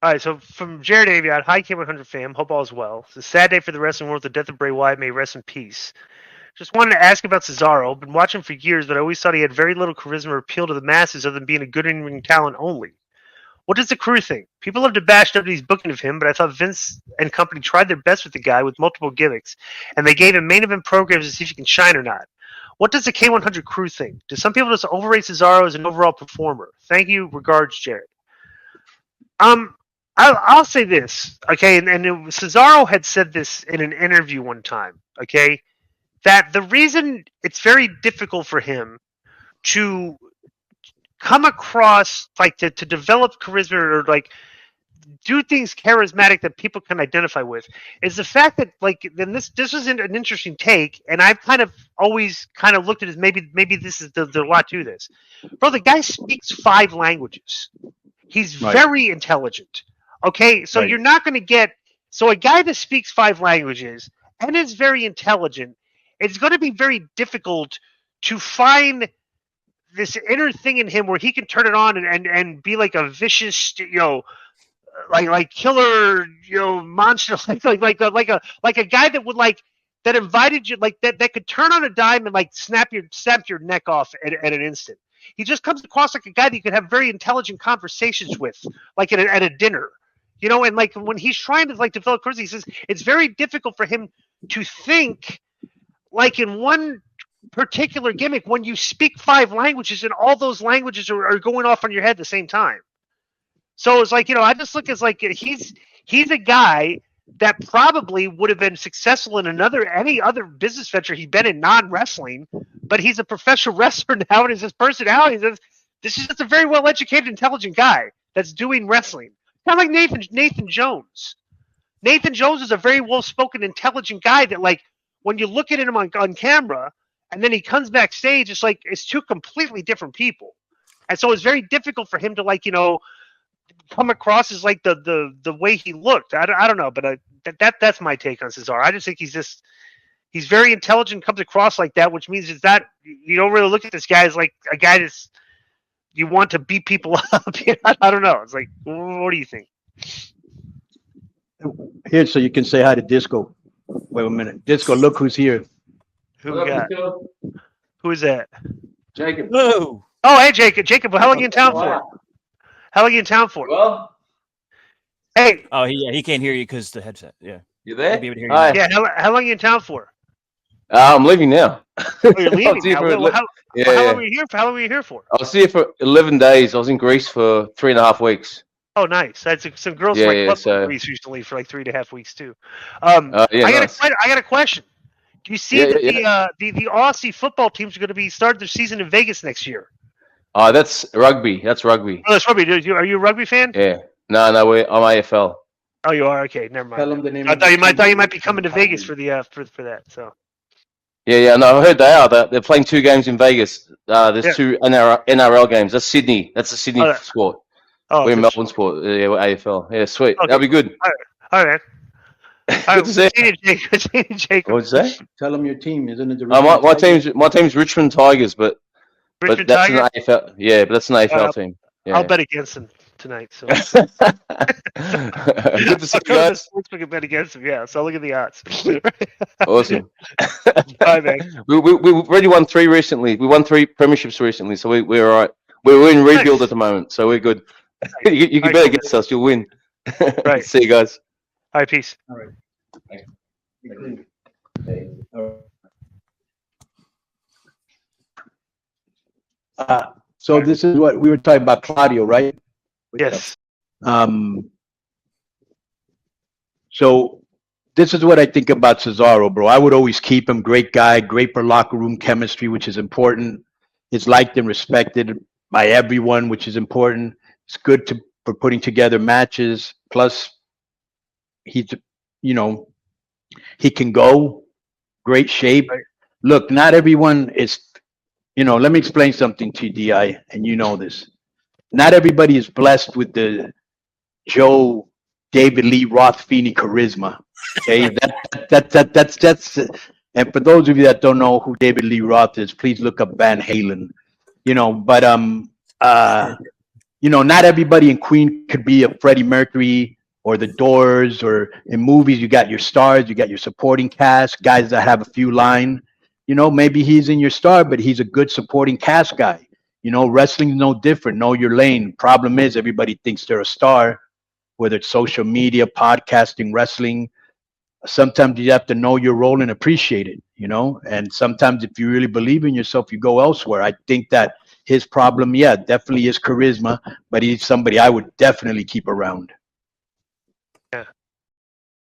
All right, so from Jared Aviat, hi K100 fam, hope all is well. It's a sad day for the wrestling world. The death of Bray Wyatt, may he rest in peace. Just wanted to ask about Cesaro. Been watching him for years, but I always thought he had very little charisma or appeal to the masses other than being a good in-ring talent only. What does the crew think? People love to bash WWE's booking of him, but I thought Vince and company tried their best with the guy with multiple gimmicks, and they gave him main event programs to see if he can shine or not. What does the K100 crew think? Do some people just overrate Cesaro as an overall performer? Thank you. Regards, Jared. I'll say this, okay, and Cesaro had said this in an interview one time, okay, that the reason it's very difficult for him to come across, like, to develop charisma or, like, do things charismatic that people can identify with is the fact that, like, then this is an interesting take, and I've kind of always kind of looked at it as maybe this is there's a lot to this. Bro, the guy speaks 5 languages. He's very intelligent. Okay, so you're not going to get a guy that speaks 5 languages and is very intelligent. It's going to be very difficult to find this inner thing in him where he can turn it on and be like a vicious, like killer, monster, like a guy that would that invited you, like that could turn on a dime and like snap your neck off at an instant. He just comes across like a guy that you could have very intelligent conversations with, like at a dinner. And like when he's trying to like develop charisma, he says it's very difficult for him to think like in one particular gimmick when you speak 5 languages and all those languages are going off on your head at the same time. So it's like, I just look as like he's a guy that probably would have been successful in any other business venture he'd been in non-wrestling, but he's a professional wrestler now, and his personality is this is just a very well-educated, intelligent guy that's doing wrestling. Kind of like Nathan Jones. Nathan Jones is a very well-spoken, intelligent guy that, like, when you look at him on camera and then he comes backstage, it's like it's 2 completely different people. And so it's very difficult for him to, like, come across as like the way he looked. I don't know, but that's my take on Cesaro. I just think he's very intelligent, comes across like that, which means it's not, you don't really look at this guy as like a guy that's you want to beat people up. I don't know. It's like, what do you think? Here, so you can say hi to Disco. Wait a minute. Disco, look who's here. Who we got? Who is that? Jacob. Hello. Oh, hey, Jacob. Jacob, how long are you in town for? How long are you in town for? Well. Hey. Oh, he can't hear you because the headset. Yeah. You there? Hi. Yeah. How long are you in town for? I'm leaving now. Oh, you're leaving now. How long were you here for? How long were you here for? I was here for 11 days. I was in Greece for 3.5 weeks. Oh, nice. I had some girls in Greece recently for like 3.5 weeks too. I got a question. Do you see that the Aussie football teams are going to be starting their season in Vegas next year? That's rugby. That's rugby. Oh, that's rugby. Are you a rugby fan? Yeah. No, I'm AFL. Oh, you are? Okay, never mind. Tell them the name. I thought you might be coming to Vegas for the for that. So. Yeah. No, I heard they are. They're playing 2 games in Vegas. There's 2 NRL games. That's Sydney. That's a Sydney sport. Oh, we're in Melbourne sport. Yeah, we're AFL. Yeah, sweet. Okay. That'll be good. All right. Good to see you. Jacob. What'd you say? Tell them your team, isn't it? The my team's Richmond Tigers, but that's an AFL. Yeah, but that's an AFL team. Yeah. I'll bet against them tonight. So good to see you guys. We can bet against them. Yeah, so I'll look at the odds. Awesome. Bye, man. We already won 3 recently. We won 3 premierships recently, so we're all right. We're in rebuild at the moment, so we're good. You can bet against us. You'll win. Right. See you guys. All right, peace. All right. So this is what we were talking about, Claudio, right? Yes. So this is what I think about Cesaro, bro. I would always keep him. Great guy, great for locker room chemistry, which is important. He's liked and respected by everyone, which is important. It's good for putting together matches. Plus, he's, he can go. Great shape. Right. Look, not everyone is, let me explain something to you, DI, and you know this. Not everybody is blessed with the Joe David Lee Roth Feeney charisma. Okay, that's. And for those of you that don't know who David Lee Roth is, please look up Van Halen. you know, not everybody in Queen could be a Freddie Mercury or the Doors, or in movies, you got your stars, you got your supporting cast, guys that have a few line. You know, maybe he's in your star, but he's a good supporting cast guy. You know, wrestling's no different. Know your lane. Problem is, everybody thinks they're a star, whether it's social media, podcasting, wrestling. Sometimes you have to know your role and appreciate it, you know? And sometimes if you really believe in yourself, you go elsewhere. I think that his problem, yeah, definitely is charisma, but he's somebody I would definitely keep around.